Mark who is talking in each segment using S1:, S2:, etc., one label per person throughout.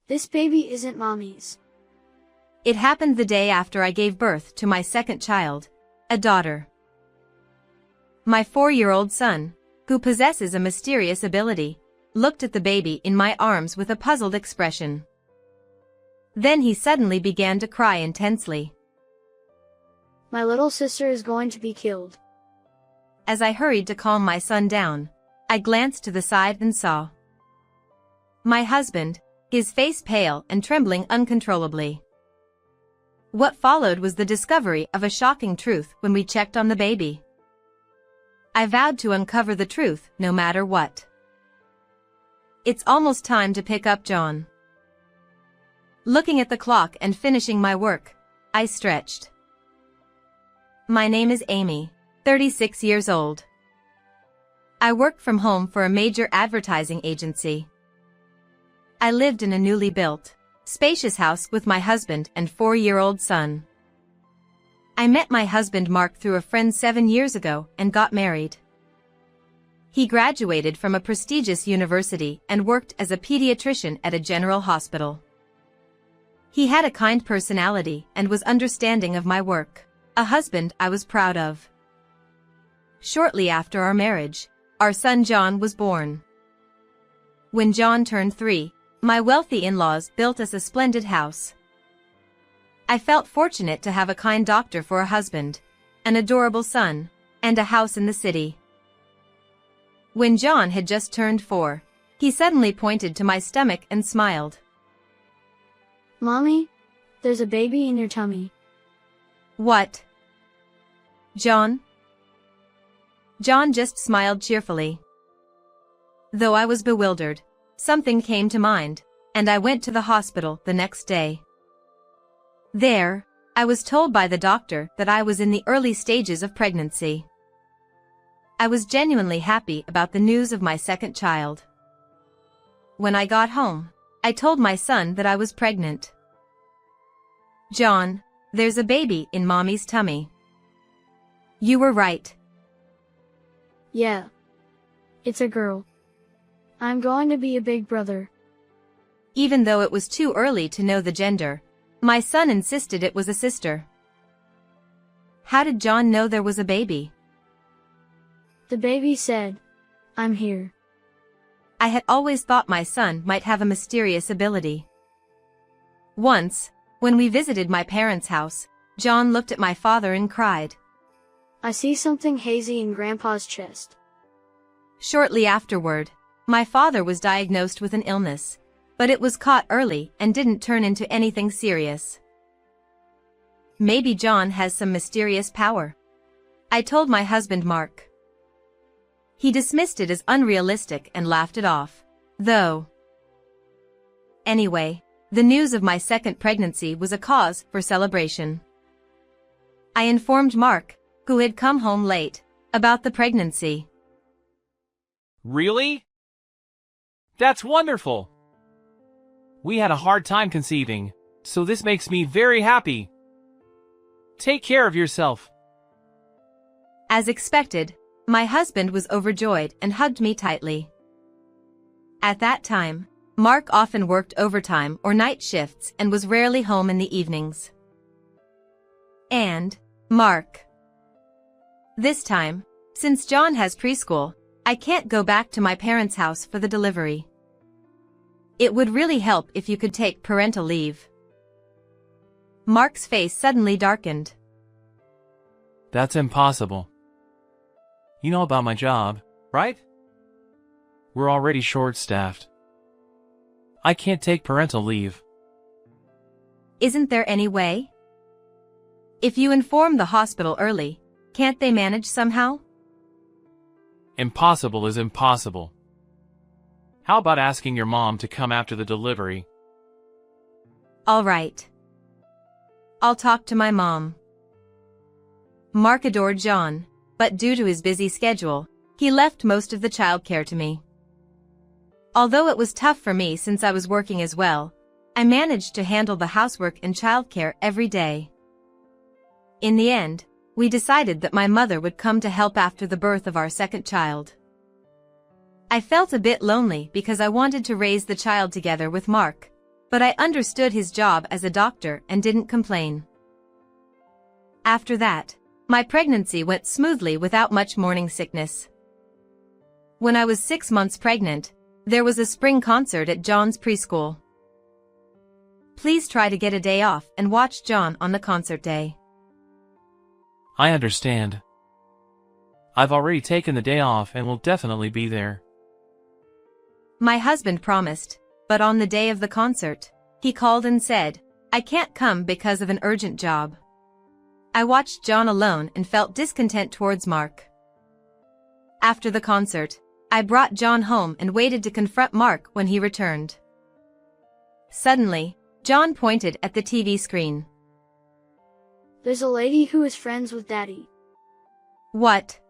S1: This baby isn't mommy's.
S2: It happened the day after I gave birth to my second child, a daughter. My 4-year-old son, who possesses a mysterious ability, looked at the baby in my arms with a puzzled expression. Then he suddenly began to cry intensely.
S1: My little sister is going to be killed.
S2: As I hurried to calm my son down, I glanced to the side and saw my husband, his face pale and trembling uncontrollably. What followed was the discovery of a shocking truth when we checked on the baby. I vowed to uncover the truth no matter what. It's almost time to pick up John. Looking at the clock and finishing my work, I stretched. My name is Amy, 36 years old. I work from home for a major advertising agency. I lived in a newly built, spacious house with my husband and 4-year-old son. I met my husband Mark through a friend 7 years ago and got married. He graduated from a prestigious university and worked as a pediatrician at a general hospital. He had a kind personality and was understanding of my work, a husband I was proud of. Shortly after our marriage, our son John was born. When John turned 3, my wealthy in-laws built us a splendid house. I felt fortunate to have a kind doctor for a husband, an adorable son, and a house in the city. When John had just turned 4, he suddenly pointed to my stomach and smiled.
S1: Mommy, there's a baby in your tummy.
S2: What? John? John just smiled cheerfully. Though I was bewildered, something came to mind, and I went to the hospital the next day. There, I was told by the doctor that I was in the early stages of pregnancy. I was genuinely happy about the news of my second child. When I got home, I told my son that I was pregnant. John, there's a baby in mommy's tummy. You were right.
S1: Yeah. It's a girl. I'm going to be a big brother.
S2: Even though it was too early to know the gender, my son insisted it was a sister. How did John know there was a baby?
S1: The baby said, I'm here.
S2: I had always thought my son might have a mysterious ability. Once, when we visited my parents' house, John looked at my father and cried.
S1: I see something hazy in Grandpa's chest.
S2: Shortly afterward, my father was diagnosed with an illness, but it was caught early and didn't turn into anything serious. Maybe John has some mysterious power. I told my husband Mark. He dismissed it as unrealistic and laughed it off, though. Anyway, the news of my second pregnancy was a cause for celebration. I informed Mark, who had come home late, about the pregnancy.
S3: Really? That's wonderful! We had a hard time conceiving, so this makes me very happy. Take care of yourself.
S2: As expected, my husband was overjoyed and hugged me tightly. At that time, Mark often worked overtime or night shifts and was rarely home in the evenings. And, Mark. This time, since John has preschool, I can't go back to my parents' house for the delivery. It would really help if you could take parental leave. Mark's face suddenly darkened.
S3: That's impossible. You know about my job, right? We're already short-staffed. I can't take parental leave.
S2: Isn't there any way? If you inform the hospital early, can't they manage somehow?
S3: Impossible is impossible. How about asking your mom to come after the delivery?
S2: All right. I'll talk to my mom. Mark adored John, but due to his busy schedule, he left most of the childcare to me. Although it was tough for me since I was working as well, I managed to handle the housework and childcare every day. In the end, we decided that my mother would come to help after the birth of our second child. I felt a bit lonely because I wanted to raise the child together with Mark, but I understood his job as a doctor and didn't complain. After that, my pregnancy went smoothly without much morning sickness. When I was 6 months pregnant, there was a spring concert at John's preschool. Please try to get a day off and watch John on the concert day.
S3: I understand. I've already taken the day off and will definitely be there.
S2: My husband promised, but on the day of the concert, he called and said, "I can't come because of an urgent job." I watched John alone and felt discontent towards Mark. After the concert, I brought John home and waited to confront Mark when he returned. Suddenly, John pointed at the TV screen.
S1: There's a lady who is friends with Daddy.
S2: What?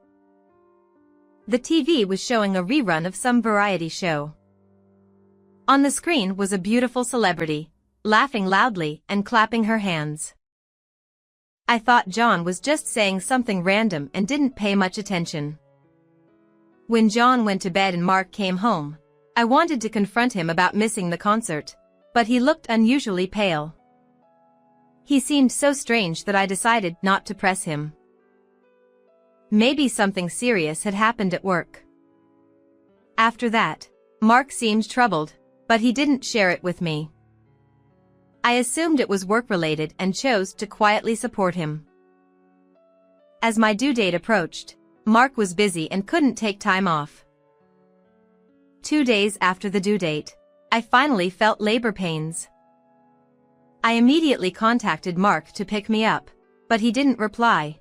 S2: The TV was showing a rerun of some variety show. On the screen was a beautiful celebrity, laughing loudly and clapping her hands. I thought John was just saying something random and didn't pay much attention. When John went to bed and Mark came home, I wanted to confront him about missing the concert, but he looked unusually pale. He seemed so strange that I decided not to press him. Maybe something serious had happened at work. After that, Mark seemed troubled, but he didn't share it with me. I assumed it was work-related and chose to quietly support him. As my due date approached, Mark was busy and couldn't take time off. 2 days after the due date, I finally felt labor pains. I immediately contacted Mark to pick me up, but he didn't reply.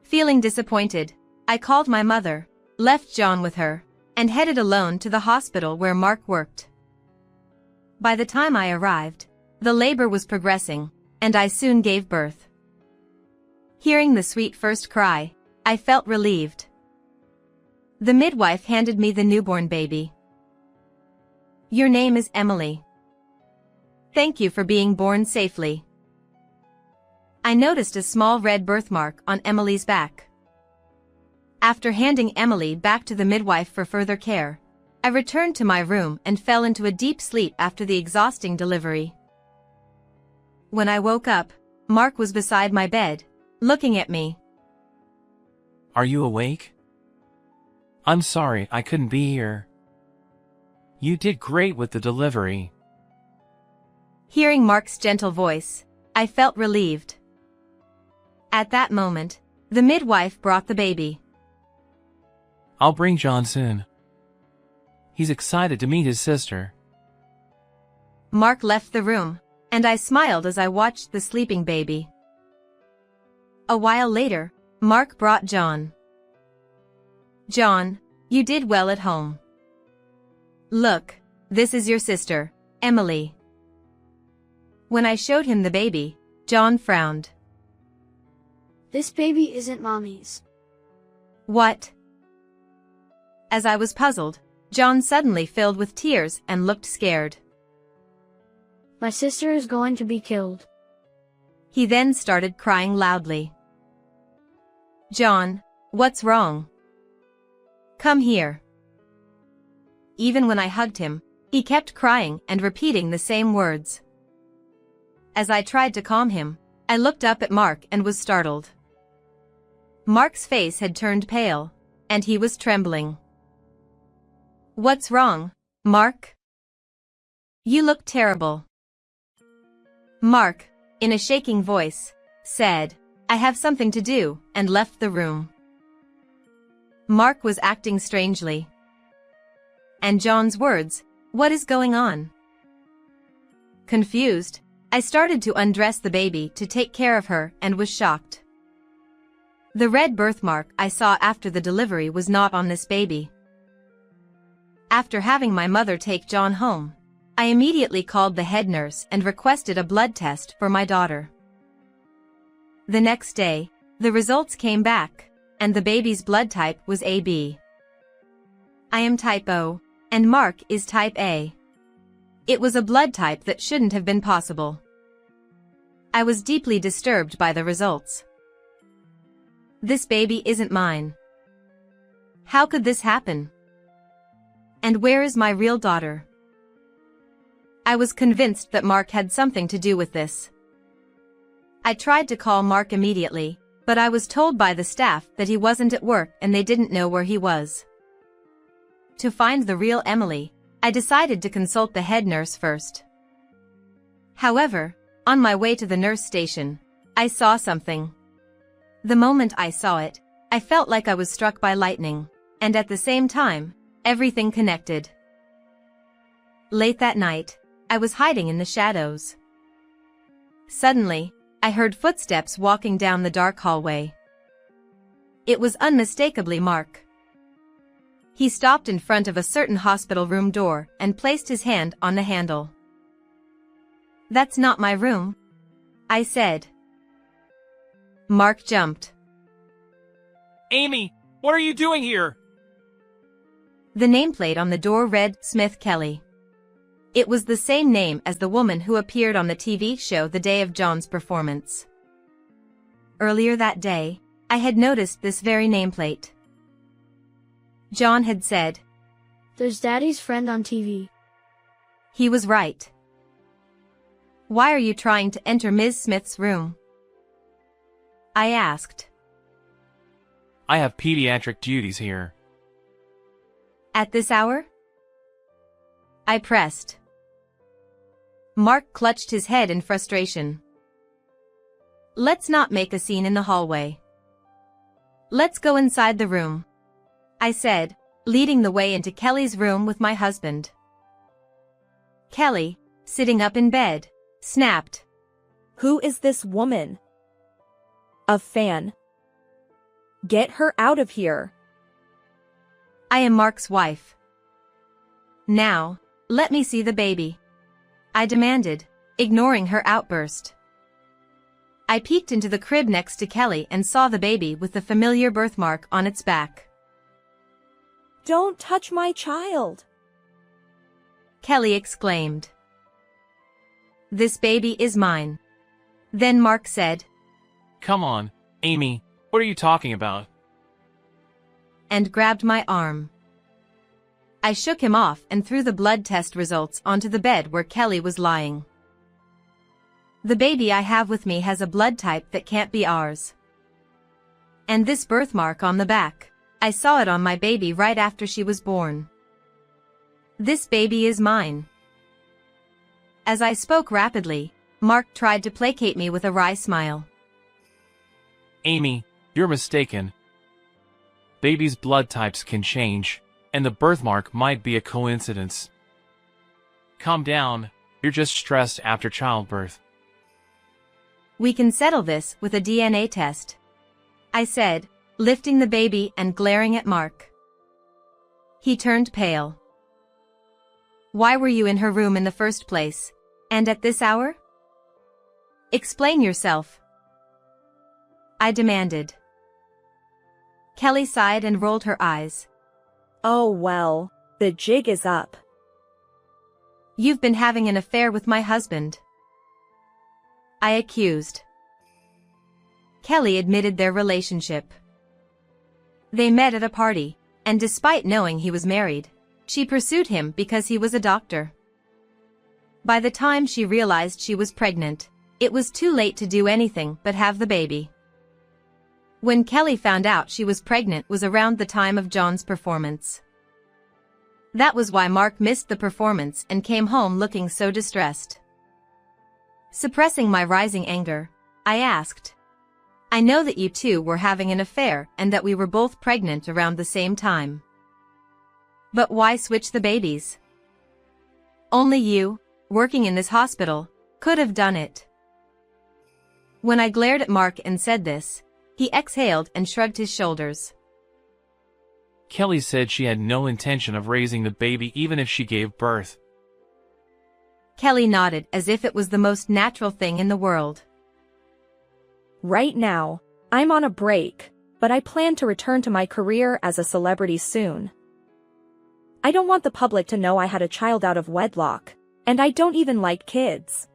S2: Feeling disappointed, I called my mother, left John with her, and headed alone to the hospital where Mark worked. By the time I arrived, the labor was progressing, and I soon gave birth. Hearing the sweet first cry, I felt relieved. The midwife handed me the newborn baby. "Your name is Emily. Thank you for being born safely." I noticed a small red birthmark on Emily's back. After handing Emily back to the midwife for further care, I returned to my room and fell into a deep sleep after the exhausting delivery. When I woke up, Mark was beside my bed, looking at me.
S3: Are you awake? I'm sorry I couldn't be here. You did great with the delivery.
S2: Hearing Mark's gentle voice, I felt relieved. At that moment, the midwife brought the baby.
S3: I'll bring John soon. He's excited to meet his sister.
S2: Mark left the room, and I smiled as I watched the sleeping baby. A while later, Mark brought John. "John, you did well at home. Look, this is your sister, Emily." When I showed him the baby, John frowned.
S1: This baby isn't Mommy's.
S2: What? As I was puzzled, John suddenly filled with tears and looked scared.
S1: My sister is going to be killed.
S2: He then started crying loudly. "John, what's wrong? Come here." Even when I hugged him, he kept crying and repeating the same words. As I tried to calm him, I looked up at Mark and was startled. Mark's face had turned pale, and he was trembling. "What's wrong, Mark? You look terrible." Mark, in a shaking voice, said, "I have something to do," and left the room. Mark was acting strangely. And John's words, "What is going on?" Confused, I started to undress the baby to take care of her and was shocked. The red birthmark I saw after the delivery was not on this baby. After having my mother take John home, I immediately called the head nurse and requested a blood test for my daughter. The next day, the results came back, and the baby's blood type was AB. I am type O, and Mark is type A. It was a blood type that shouldn't have been possible. I was deeply disturbed by the results. This baby isn't mine. How could this happen? And where is my real daughter? I was convinced that Mark had something to do with this. I tried to call Mark immediately, but I was told by the staff that he wasn't at work and they didn't know where he was. To find the real Emily, I decided to consult the head nurse first. However, on my way to the nurse station, I saw something. The moment I saw it, I felt like I was struck by lightning, and at the same time, everything connected. Late that night, I was hiding in the shadows. Suddenly, I heard footsteps walking down the dark hallway. It was unmistakably Mark. He stopped in front of a certain hospital room door and placed his hand on the handle. "That's not my room," I said. Mark jumped.
S3: Amy, what are you doing here?
S2: The nameplate on the door read Smith Kelly. It was the same name as the woman who appeared on the TV show the day of John's performance. Earlier that day, I had noticed this very nameplate. John had said,
S1: "There's Daddy's friend on TV."
S2: He was right. "Why are you trying to enter Ms. Smith's room?" I asked.
S3: I have pediatric duties here.
S2: "At this hour?" I pressed. Mark clutched his head in frustration. "Let's not make a scene in the hallway. Let's go inside the room," I said, leading the way into Kelly's room with my husband. Kelly, sitting up in bed, snapped.
S4: "Who is this woman? A fan. Get her out of here."
S2: "I am Mark's wife." "Now, let me see the baby," I demanded, ignoring her outburst. I peeked into the crib next to Kelly and saw the baby with the familiar birthmark on its back.
S4: "Don't touch my child,"
S2: Kelly exclaimed. "This baby is mine." Then Mark said,
S3: Come on, Amy, what are you talking about?
S2: and grabbed my arm. I shook him off and threw the blood test results onto the bed where Kelly was lying. "The baby I have with me has a blood type that can't be ours. And this birthmark on the back, I saw it on my baby right after she was born. This baby is mine." As I spoke rapidly, Mark tried to placate me with a wry smile.
S3: Amy, you're mistaken. Babies' blood types can change, and the birthmark might be a coincidence. Calm down, you're just stressed after childbirth.
S2: "We can settle this with a DNA test," I said, lifting the baby and glaring at Mark. He turned pale. "Why were you in her room in the first place, and at this hour? Explain yourself," I demanded. Kelly sighed and rolled her eyes.
S4: "Oh well, the jig is up."
S2: "You've been having an affair with my husband," I accused. Kelly admitted their relationship. They met at a party, and despite knowing he was married, she pursued him because he was a doctor. By the time she realized she was pregnant, it was too late to do anything but have the baby. When Kelly found out she was pregnant was around the time of John's performance. That was why Mark missed the performance and came home looking so distressed. Suppressing my rising anger, I asked, "I know that you two were having an affair and that we were both pregnant around the same time. But why switch the babies? Only you, working in this hospital, could have done it." When I glared at Mark and said this, he exhaled and shrugged his shoulders.
S3: Kelly said she had no intention of raising the baby even if she gave birth.
S2: Kelly nodded as if it was the most natural thing in the world.
S4: "Right now, I'm on a break, but I plan to return to my career as a celebrity soon. I don't want the public to know I had a child out of wedlock, and I don't even like kids."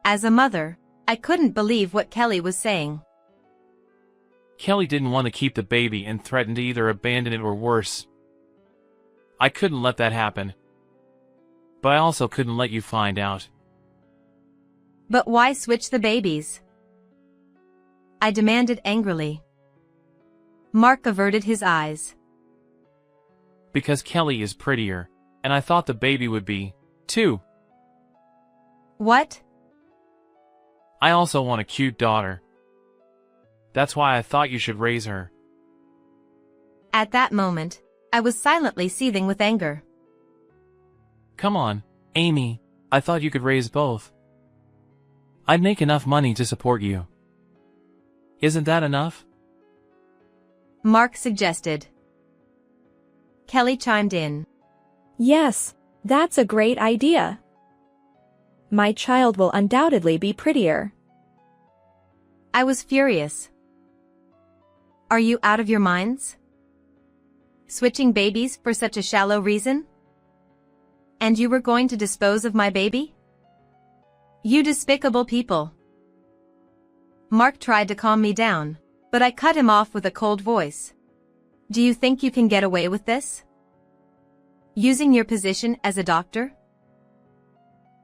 S2: As a mother, I couldn't believe what Kelly was saying.
S3: Kelly didn't want to keep the baby and threatened to either abandon it or worse. I couldn't let that happen. but I also couldn't let you find out.
S2: But why switch the babies? I demanded angrily. Mark averted his eyes.
S3: Because Kelly is prettier, and I thought the baby would be, too.
S2: What?
S3: I also want a cute daughter. That's why I thought you should raise her.
S2: At that moment, I was silently seething with anger.
S3: Come on, Amy, I thought you could raise both. I'd make enough money to support you. Isn't that enough?
S2: Mark suggested. Kelly chimed in.
S4: Yes, that's a great idea. My child will undoubtedly be prettier.
S2: I was furious. Are you out of your minds? Switching babies for such a shallow reason? And you were going to dispose of my baby? You despicable people. Mark tried to calm me down, but I cut him off with a cold voice. Do you think you can get away with this? Using your position as a doctor?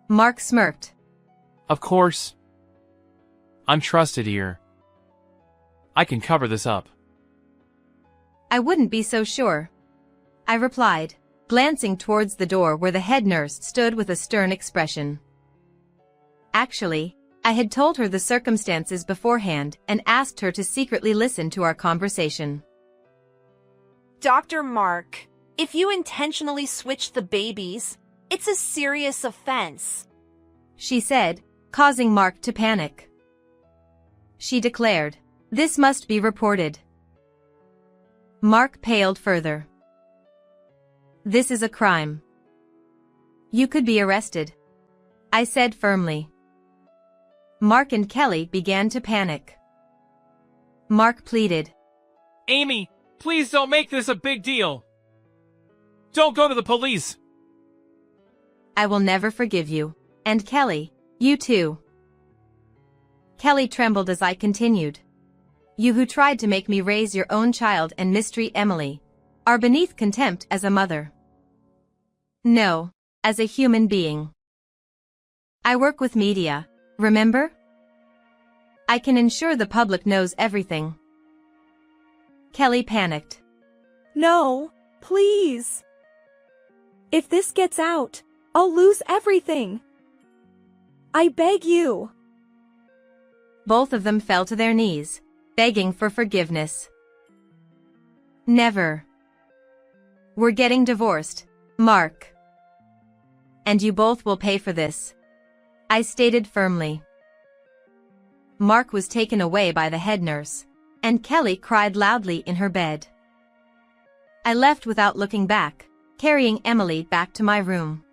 S2: Mark smirked.
S3: Of course. I'm trusted here. I can cover this up.
S2: I wouldn't be so sure. I replied, glancing towards the door where the head nurse stood with a stern expression. Actually, I had told her the circumstances beforehand and asked her to secretly listen to our conversation.
S5: Dr. Mark, if you intentionally switch the babies, it's a serious offense,
S2: she said, causing Mark to panic. She declared, this must be reported. Mark paled further. This is a crime. You could be arrested, I said firmly. Mark and Kelly began to panic. Mark pleaded.
S3: Amy, please don't make this a big deal. Don't go to the police.
S2: I will never forgive you. And Kelly, you too. Kelly trembled as I continued. You who tried to make me raise your own child and mistreat Emily are beneath contempt as a mother. No, as a human being. I work with media, remember? I can ensure the public knows everything. Kelly panicked.
S4: No, please. If this gets out, I'll lose everything. I beg you.
S2: Both of them fell to their knees, begging for forgiveness. Never. We're getting divorced, Mark. And you both will pay for this, I stated firmly. Mark was taken away by the head nurse, and Kelly cried loudly in her bed. I left without looking back, carrying Emily back to my room.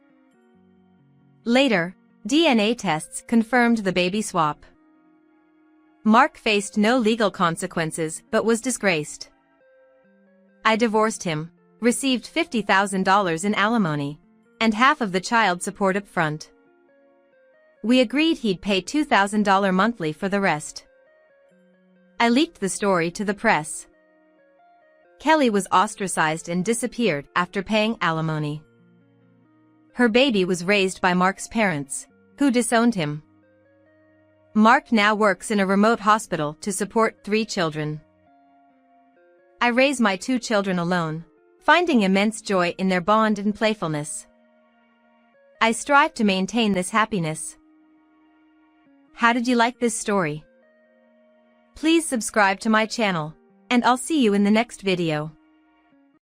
S2: Later, DNA tests confirmed the baby swap. Mark faced no legal consequences but was disgraced. I divorced him, received $50,000 in alimony, and half of the child support up front. We agreed he'd pay $2,000 monthly for the rest. I leaked the story to the press. Kelly was ostracized and disappeared after paying alimony. Her baby was raised by Mark's parents, who disowned him. Mark now works in a remote hospital to support 3 children. I raise my 2 children alone, finding immense joy in their bond and playfulness. I strive to maintain this happiness. How did you like this story? Please subscribe to my channel, and I'll see you in the next video.